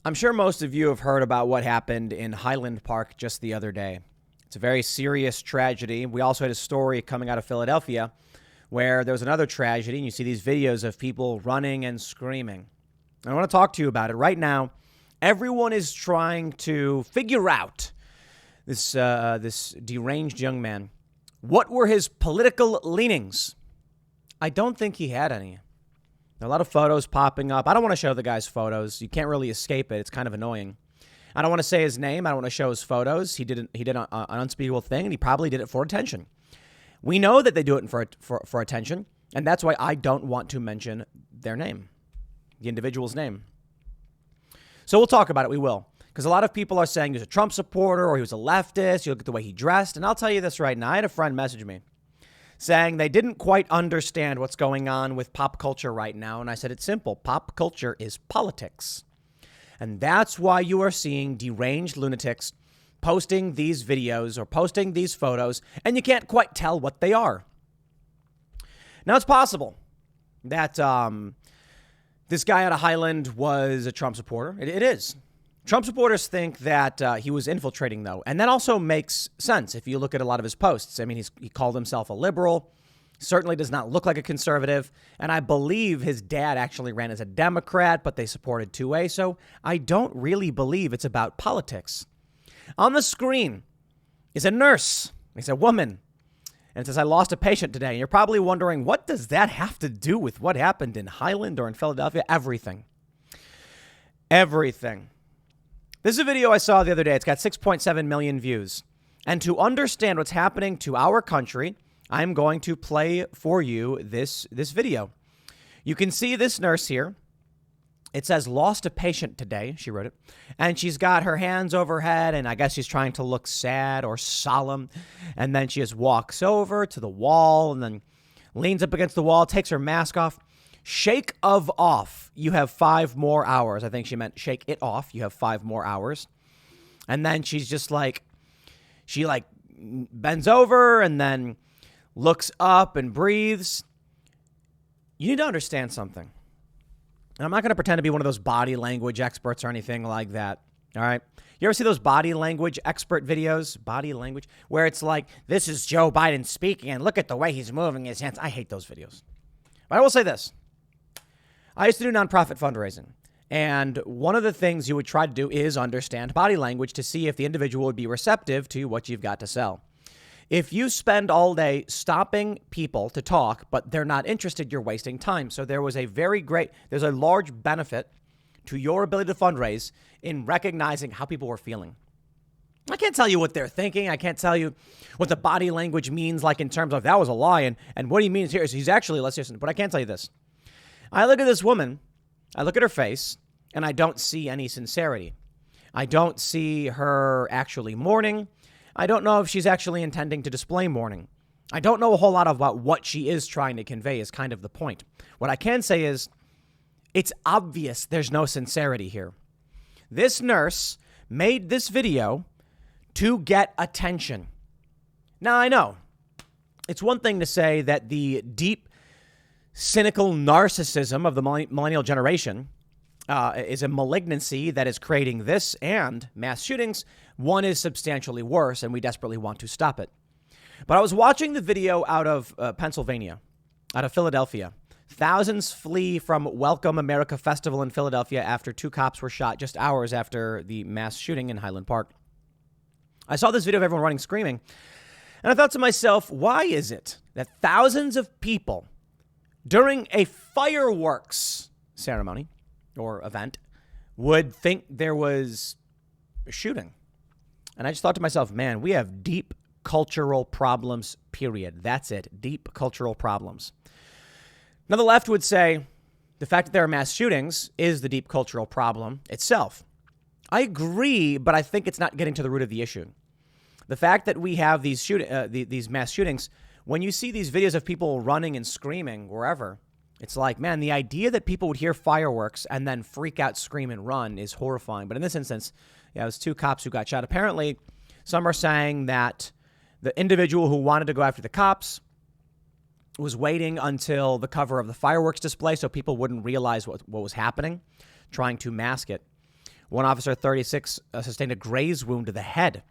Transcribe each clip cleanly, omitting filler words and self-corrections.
I'm sure most of you have heard about what happened in Highland Park just the other day. It's a very serious tragedy. We also had a story coming out of Philadelphia where there was another tragedy, and you see these videos of people running and screaming. And I want to talk to you about it. Right now, everyone is trying to figure out this deranged young man. What were his political leanings? I don't think he had any. There are a lot of photos popping up. I don't want to show the guy's photos. You can't really escape it. It's kind of annoying. I don't want to say his name. I don't want to show his photos. He did an unspeakable thing, and he probably did it for attention. We know that they do it for attention, and that's why I don't want to mention their name, the individual's name. So we'll talk about it. We will. Because a lot of people are saying he was a Trump supporter or he was a leftist. You look at the way he dressed. And I'll tell you this right now. I had a friend message me saying they didn't quite understand what's going on with pop culture right now. And I said, it's simple. Pop culture is politics. And that's why you are seeing deranged lunatics posting these videos or posting these photos, and you can't quite tell what they are. Now, it's possible that this guy out of Highland was a Trump supporter. It is. Trump supporters think that he was infiltrating, though. And that also makes sense if you look at a lot of his posts. I mean, he called himself a liberal, certainly does not look like a conservative. And I believe his dad actually ran as a Democrat, but they supported 2A. So I don't really believe it's about politics. On the screen is a nurse. It's a woman. And it says, I lost a patient today. And you're probably wondering, what does that have to do with what happened in Highland or in Philadelphia? Everything. Everything. This is a video I saw the other day. It's got 6.7 million views. And to understand what's happening to our country, I'm going to play for you this video. You can see this nurse here. It says, lost a patient today. She wrote it. And she's got her hands over her head, and I guess she's trying to look sad or solemn. And then she just walks over to the wall and then leans up against the wall, takes her mask off. Shake of off. You have 5 more hours. I think she meant shake it off. You have 5 more hours. And then she's just like, she bends over and then looks up and breathes. You need to understand something. And I'm not going to pretend to be one of those body language experts or anything like that. All right. You ever see those body language expert videos? Body language, where it's like, this is Joe Biden speaking and look at the way he's moving his hands. I hate those videos. But I will say this. I used to do nonprofit fundraising. And one of the things you would try to do is understand body language to see if the individual would be receptive to what you've got to sell. If you spend all day stopping people to talk, but they're not interested, you're wasting time. So there's a large benefit to your ability to fundraise in recognizing how people were feeling. I can't tell you what they're thinking. I can't tell you what the body language means, like in terms of that was a lie. And what he means here is he's actually, let's listen, but I can't tell you this. I look at this woman, I look at her face, and I don't see any sincerity. I don't see her actually mourning. I don't know if she's actually intending to display mourning. I don't know a whole lot about what she is trying to convey is kind of the point. What I can say is it's obvious there's no sincerity here. This nurse made this video to get attention. Now, I know it's one thing to say that the deep, cynical narcissism of the millennial generation is a malignancy that is creating this and mass shootings. One is substantially worse, and we desperately want to stop it. But I was watching the video out of Pennsylvania, out of Philadelphia. Thousands flee from Welcome America Festival in Philadelphia after 2 cops were shot just hours after the mass shooting in Highland Park. I saw this video of everyone running, screaming, and I thought to myself, why is it that thousands of people during a fireworks ceremony or event would think there was a shooting? And I just thought to myself, man, we have deep cultural problems, period. That's it. Deep cultural problems. Now, the left would say the fact that there are mass shootings is the deep cultural problem itself. I agree, but I think it's not getting to the root of the issue. The fact that we have these mass shootings, when you see these videos of people running and screaming wherever, it's like, man, the idea that people would hear fireworks and then freak out, scream, and run is horrifying. But in this instance, it was 2 cops who got shot. Apparently, some are saying that the individual who wanted to go after the cops was waiting until the cover of the fireworks display so people wouldn't realize what was happening, trying to mask it. One officer, 36, sustained a graze wound to the head.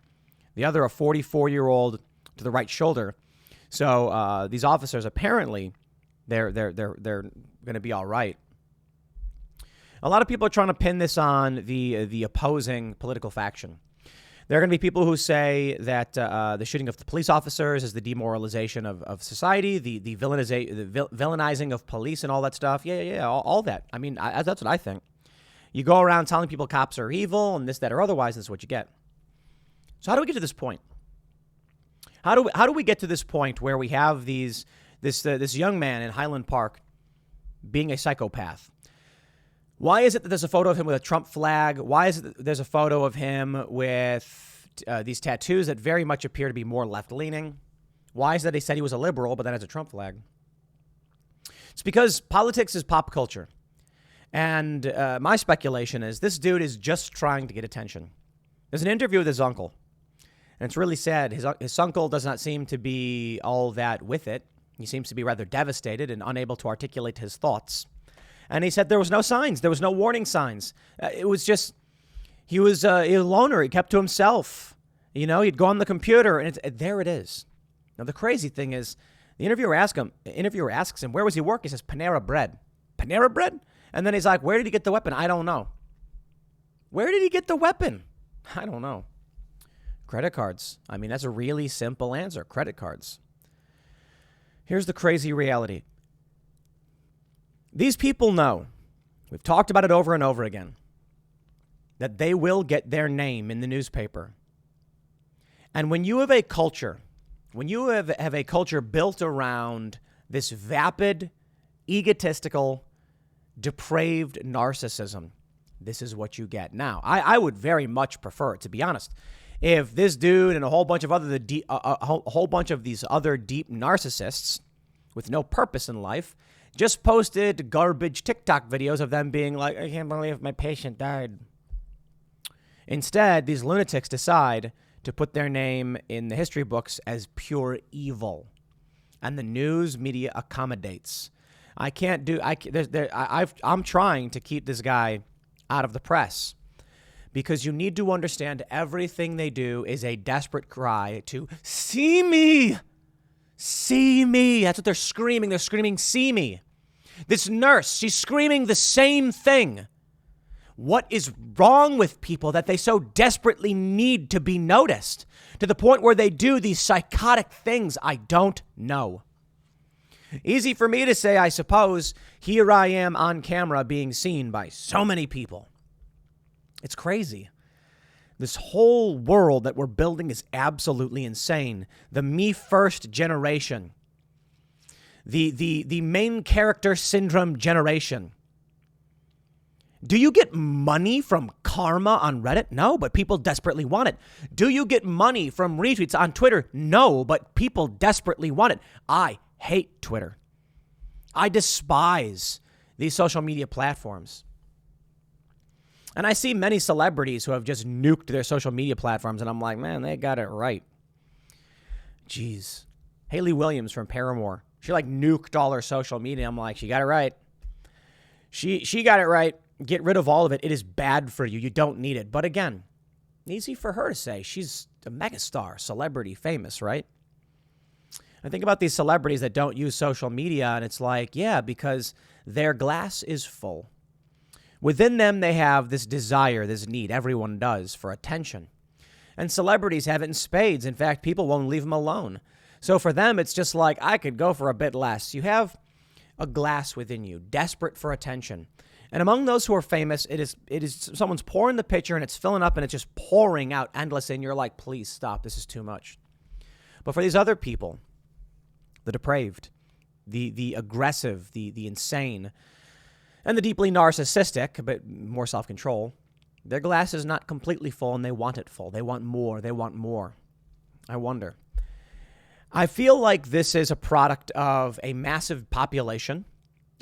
The other, a 44-year-old, to the right shoulder. So these officers, apparently, they're going to be all right. A lot of people are trying to pin this on the opposing political faction. There are going to be people who say that the shooting of the police officers is the demoralization of society, the villainizing of police and all that stuff. Yeah, all that. I mean, that's what I think. You go around telling people cops are evil and this, that, or otherwise, this is what you get. So how do we get to this point? How do we get to this point where we have this young man in Highland Park being a psychopath? Why is it that there's a photo of him with a Trump flag? Why is it that there's a photo of him with these tattoos that very much appear to be more left-leaning? Why is it that he said he was a liberal, but then has a Trump flag? It's because politics is pop culture. And my speculation is this dude is just trying to get attention. There's an interview with his uncle. And it's really sad. His uncle does not seem to be all that with it. He seems to be rather devastated and unable to articulate his thoughts. And he said there was no signs. There was no warning signs. It was just, he was a loner. He kept to himself. You know, he'd go on the computer and there it is. Now, the crazy thing is the interviewer asks him, where was he work? He says, Panera Bread. Panera Bread? And then he's like, where did he get the weapon? I don't know. Where did he get the weapon? I don't know. Credit cards. I mean, that's a really simple answer. Credit cards. Here's the crazy reality. These people know, we've talked about it over and over again, that they will get their name in the newspaper. And when you have a culture, have a culture built around this vapid, egotistical, depraved narcissism, this is what you get. Now, I would very much prefer, to be honest, if this dude and a whole bunch of these other deep narcissists with no purpose in life just posted garbage TikTok videos of them being like, I can't believe my patient died. Instead, these lunatics decide to put their name in the history books as pure evil. And the news media accommodates. I'm trying to keep this guy out of the press because you need to understand everything they do is a desperate cry to see me. See me. That's what they're screaming. They're screaming, see me. This nurse, she's screaming the same thing. What is wrong with people that they so desperately need to be noticed to the point where they do these psychotic things? I don't know. Easy for me to say, I suppose. Here I am on camera being seen by so many people. It's crazy. This whole world that we're building is absolutely insane. The me first generation. The main character syndrome generation. Do you get money from karma on Reddit? No, but people desperately want it. Do you get money from retweets on Twitter? No, but people desperately want it. I hate Twitter. I despise these social media platforms. And I see many celebrities who have just nuked their social media platforms, and I'm like, man, they got it right. Jeez. Hayley Williams from Paramore. She like nuked all her social media. I'm like, she got it right. She got it right. Get rid of all of it. It is bad for you. You don't need it. But again, easy for her to say. She's a megastar, celebrity, famous, right? I think about these celebrities that don't use social media, and it's like, yeah, because their glass is full. Within them, they have this desire, this need, everyone does, for attention. And celebrities have it in spades. In fact, people won't leave them alone. So for them, it's just like, I could go for a bit less. You have a glass within you, desperate for attention. And among those who are famous, it is someone's pouring the pitcher and it's filling up and it's just pouring out endlessly. And you're like, please stop. This is too much. But for these other people, the depraved, the aggressive, the insane, and the deeply narcissistic, but more self-control, their glass is not completely full and they want it full. They want more. They want more. I wonder. I feel like this is a product of a massive population.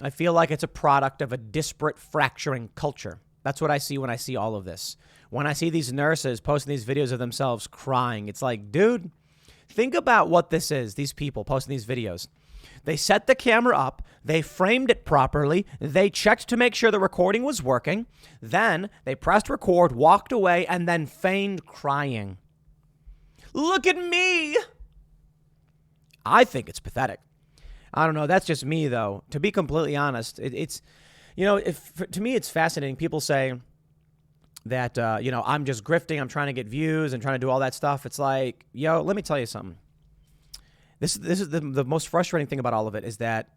I feel like it's a product of a disparate, fracturing culture. That's what I see when I see all of this. When I see these nurses posting these videos of themselves crying, it's like, dude, think about what this is, these people posting these videos. They set the camera up, they framed it properly, they checked to make sure the recording was working, then they pressed record, walked away, and then feigned crying. Look at me! I think it's pathetic. I don't know. That's just me, though. To be completely honest, it's, to me, it's fascinating. People say that, I'm just grifting. I'm trying to get views and trying to do all that stuff. It's like, let me tell you something. This is the most frustrating thing about all of it is that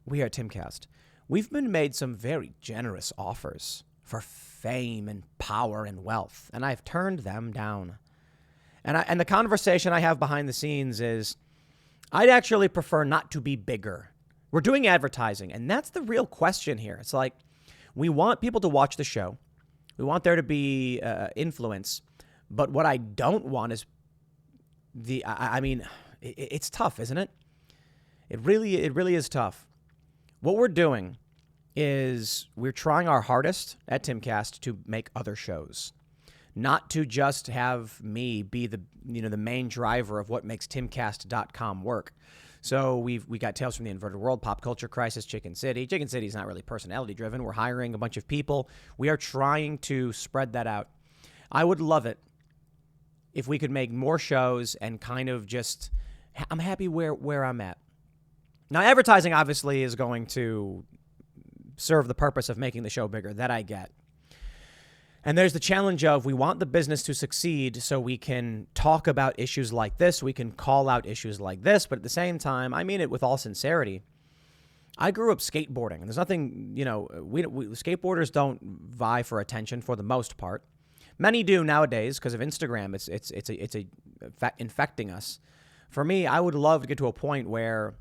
we at Timcast, we've been made some very generous offers for fame and power and wealth, and I've turned them down. And the conversation I have behind the scenes is, I'd actually prefer not to be bigger. We're doing advertising, and that's the real question here. It's like, we want people to watch the show. We want there to be influence. But what I don't want is it's tough, isn't it? It really is tough. What we're doing is we're trying our hardest at Timcast to make other shows. Not to just have me be the main driver of what makes timcast.com work. So we got Tales from the Inverted World, Pop Culture Crisis, Chicken City. Chicken City is not really personality driven. We're hiring a bunch of people. We are trying to spread that out. I would love it if we could make more shows and kind of just, I'm happy where I'm at. Now, advertising obviously is going to serve the purpose of making the show bigger. That I get. And there's the challenge of we want the business to succeed so we can talk about issues like this. We can call out issues like this. But at the same time, I mean it with all sincerity. I grew up skateboarding. And there's nothing, we skateboarders don't vie for attention for the most part. Many do nowadays because of Instagram. It's infecting us. For me, I would love to get to a point where,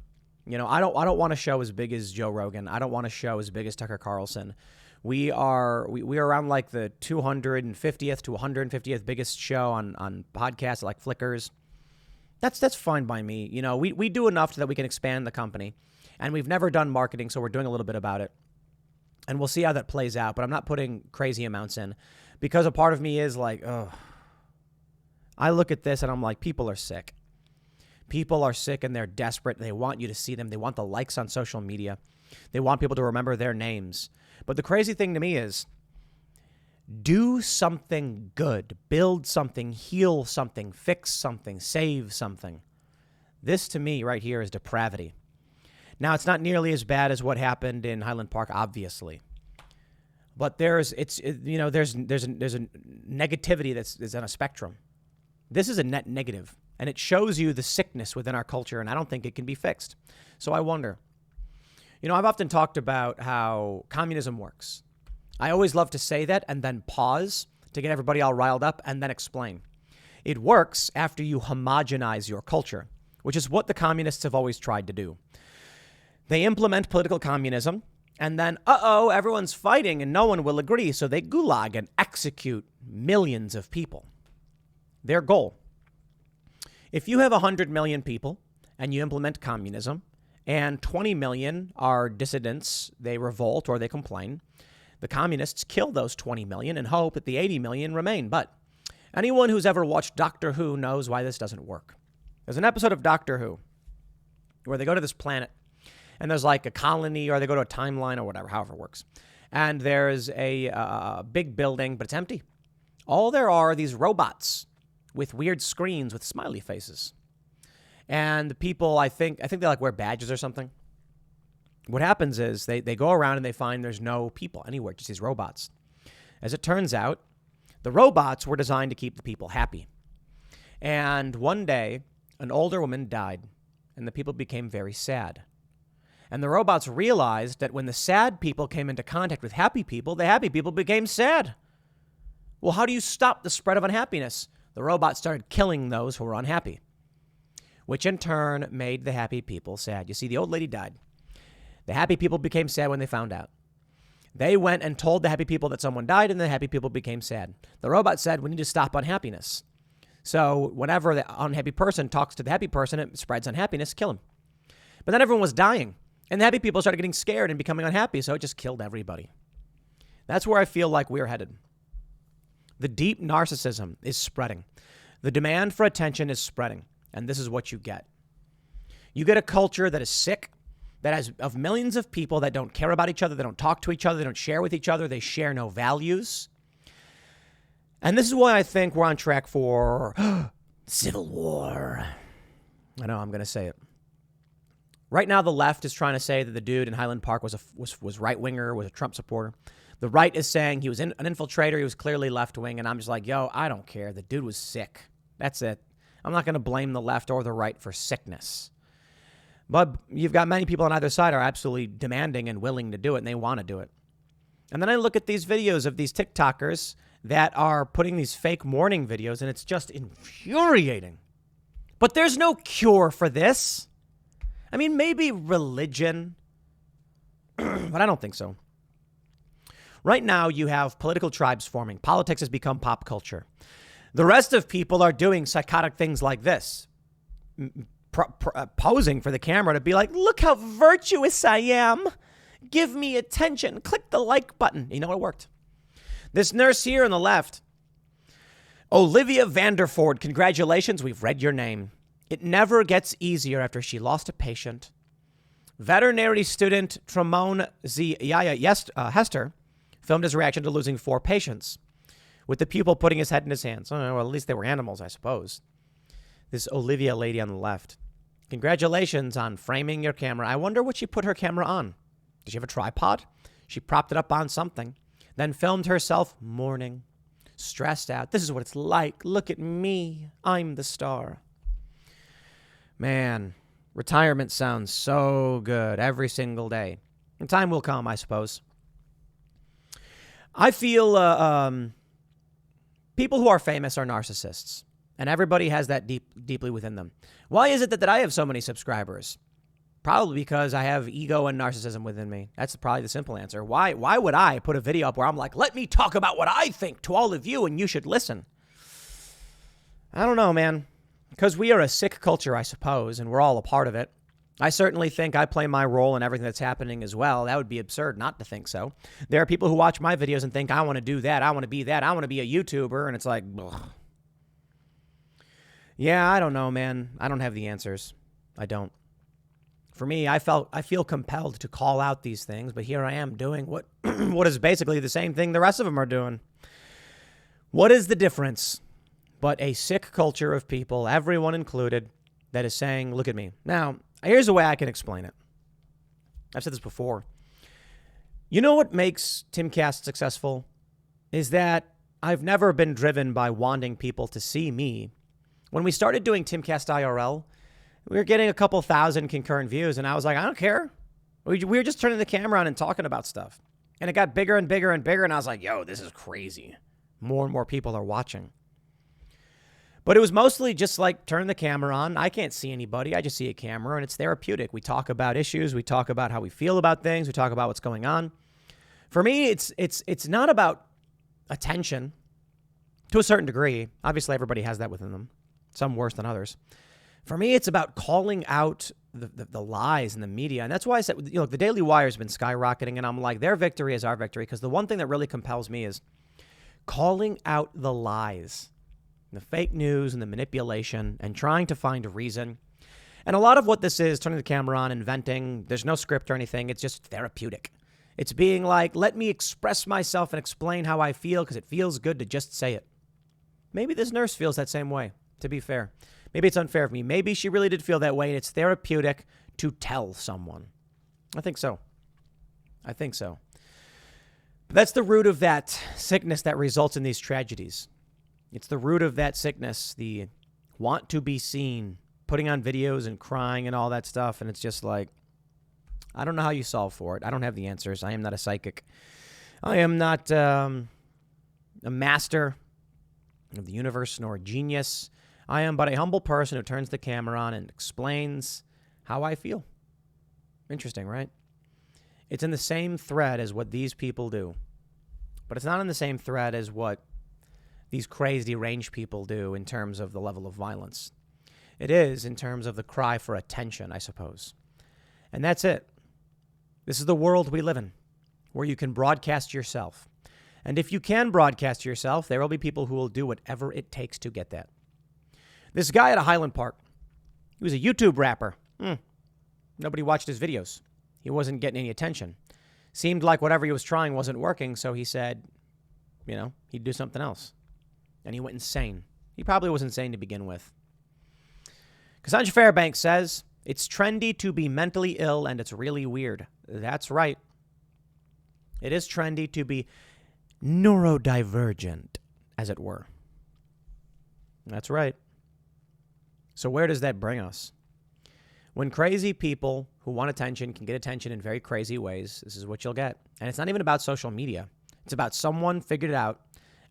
I don't want a show as big as Joe Rogan. I don't want a show as big as Tucker Carlson. We are around like the 250th to 150th biggest show on podcasts like Flickrs. That's fine by me. We do enough so that we can expand the company. And we've never done marketing, so we're doing a little bit about it. And we'll see how that plays out. But I'm not putting crazy amounts in because a part of me is like, I look at this and I'm like, people are sick. People are sick and they're desperate. They want you to see them. They want the likes on social media. They want people to remember their names. But the crazy thing to me is do something good, build something, heal something, fix something, save something. This to me right here is depravity. Now, it's not nearly as bad as what happened in Highland Park, obviously. But there's a negativity that's on a spectrum. This is a net negative, and it shows you the sickness within our culture, and I don't think it can be fixed. So I wonder. I've often talked about how communism works. I always love to say that and then pause to get everybody all riled up and then explain. It works after you homogenize your culture, which is what the communists have always tried to do. They implement political communism and then, everyone's fighting and no one will agree, so they gulag and execute millions of people. Their goal. If you have 100 million people and you implement communism, and 20 million are dissidents, they revolt or they complain, the communists kill those 20 million and hope that the 80 million remain. But anyone who's ever watched Doctor Who knows why this doesn't work. There's an episode of Doctor Who where they go to this planet and there's like a colony or they go to a timeline or whatever, however it works. And there's a big building, but it's empty. All there are these robots with weird screens with smiley faces. And the people, I think they like wear badges or something. What happens is they go around and they find there's no people anywhere, just these robots. As it turns out, the robots were designed to keep the people happy. And one day, an older woman died, and the people became very sad. And the robots realized that when the sad people came into contact with happy people, the happy people became sad. Well, how do you stop the spread of unhappiness? The robots started killing those who were unhappy, which in turn made the happy people sad. You see, the old lady died. The happy people became sad when they found out. They went and told the happy people that someone died, and the happy people became sad. The robot said, we need to stop unhappiness. So whenever the unhappy person talks to the happy person, it spreads unhappiness, kill him. But then everyone was dying, and the happy people started getting scared and becoming unhappy, so it just killed everybody. That's where I feel like we're headed. The deep narcissism is spreading. The demand for attention is spreading. And this is what you get. You get a culture that is sick, of millions of people that don't care about each other, they don't talk to each other, they don't share with each other, they share no values. And this is why I think we're on track for civil war. I know, I'm going to say it. Right now, the left is trying to say that the dude in Highland Park was right-winger, was a Trump supporter. The right is saying he was an infiltrator, he was clearly left-wing, and I'm just like, yo, I don't care. The dude was sick. That's it. I'm not going to blame the left or the right for sickness. But you've got many people on either side are absolutely demanding and willing to do it, and they want to do it. And then I look at these videos of these TikTokers that are putting these fake mourning videos, and it's just infuriating. But there's no cure for this. I mean, maybe religion, but I don't think so. Right now, you have political tribes forming. Politics has become pop culture. The rest of people are doing psychotic things like this, posing for the camera to be like, look how virtuous I am. Give me attention. Click the like button. You know, it worked. This nurse here on the left, Olivia Vanderford, congratulations. We've read your name. It never gets easier after she lost a patient. Veterinary student Tramon Hester filmed his reaction to losing 4 patients, with the pupil putting his head in his hands. Oh, well, at least they were animals, I suppose. This Olivia lady on the left. Congratulations on framing your camera. I wonder what she put her camera on. Did she have a tripod? She propped it up on something, then filmed herself mourning, stressed out. This is what it's like. Look at me. I'm the star. Man, retirement sounds so good every single day. And time will come, I suppose. I feel people who are famous are narcissists, and everybody has that deeply within them. Why is it that I have so many subscribers? Probably because I have ego and narcissism within me. That's probably the simple answer. Why would I put a video up where I'm like, let me talk about what I think to all of you and you should listen? I don't know, man. Because we are a sick culture, I suppose, and we're all a part of it. I certainly think I play my role in everything that's happening as well. That would be absurd not to think so. There are people who watch my videos and think, I want to do that. I want to be that. I want to be a YouTuber. And it's like, ugh. Yeah, I don't know, man. I don't have the answers. I don't. For me, I feel compelled to call out these things, but here I am doing what is basically the same thing the rest of them are doing. What is the difference but a sick culture of people, everyone included, that is saying, look at me. Now, here's a way I can explain it. I've said this before. You know what makes Timcast successful? Is that I've never been driven by wanting people to see me. When we started doing Timcast IRL, we were getting a couple thousand concurrent views, and I was like, I don't care. We were just turning the camera on and talking about stuff. And it got bigger and bigger and bigger, and I was like, yo, this is crazy. More and more people are watching. But it was mostly just like turn the camera on. I can't see anybody. I just see a camera, and it's therapeutic. We talk about issues. We talk about how we feel about things. We talk about what's going on. For me, it's not about attention to a certain degree. Obviously, everybody has that within them, some worse than others. For me, it's about calling out the lies in the media. And that's why I said, you know, the Daily Wire has been skyrocketing, and I'm like, their victory is our victory, because the one thing that really compels me is calling out the lies, the fake news and the manipulation, and trying to find a reason. And a lot of what this is, turning the camera on, inventing, there's no script or anything. It's just therapeutic. It's being like, let me express myself and explain how I feel because it feels good to just say it. Maybe this nurse feels that same way, to be fair. Maybe it's unfair of me. Maybe she really did feel that way, and it's therapeutic to tell someone. I think so. But that's the root of that sickness that results in these tragedies. It's the root of that sickness, the want to be seen, putting on videos and crying and all that stuff. And it's just like, I don't know how you solve for it. I don't have the answers. I am not a psychic. I am not a master of the universe nor a genius. I am but a humble person who turns the camera on and explains how I feel. Interesting, right? It's in the same thread as what these people do. But it's not in the same thread as what these crazy range people do in terms of the level of violence. It is in terms of the cry for attention, I suppose. And that's it. This is the world we live in, where you can broadcast yourself. And if you can broadcast yourself, there will be people who will do whatever it takes to get that. This guy at a Highland Park, he was a YouTube rapper. Nobody watched his videos. He wasn't getting any attention. Seemed like whatever he was trying wasn't working, so he said, he'd do something else. And he went insane. He probably was insane to begin with. Cassandra Fairbanks says, it's trendy to be mentally ill, and it's really weird. That's right. It is trendy to be neurodivergent, as it were. That's right. So where does that bring us? When crazy people who want attention can get attention in very crazy ways, this is what you'll get. And it's not even about social media. It's about someone figured it out,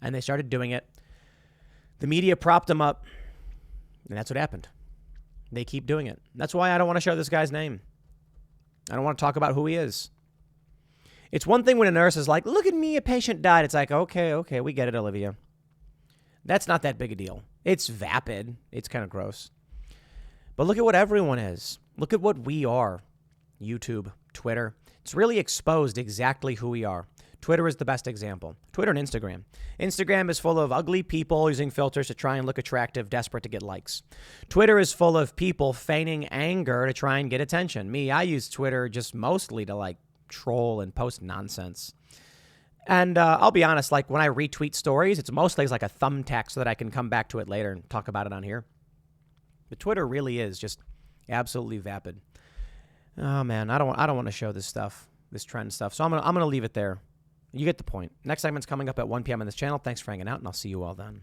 and they started doing it. The media propped them up, and that's what happened. They keep doing it. That's why I don't want to show this guy's name. I don't want to talk about who he is. It's one thing when a nurse is like, look at me, a patient died. It's like, okay, we get it, Olivia. That's not that big a deal. It's vapid. It's kind of gross. But look at what everyone is. Look at what we are. YouTube, Twitter. It's really exposed exactly who we are. Twitter is the best example. Twitter and Instagram. Instagram is full of ugly people using filters to try and look attractive, desperate to get likes. Twitter is full of people feigning anger to try and get attention. Me, I use Twitter just mostly to troll and post nonsense. And I'll be honest, when I retweet stories, it's mostly as a thumbtack so that I can come back to it later and talk about it on here. But Twitter really is just absolutely vapid. Oh man, I don't want to show this stuff, this trend stuff. So I'm gonna leave it there. You get the point. Next segment's coming up at 1 p.m. on this channel. Thanks for hanging out, and I'll see you all then.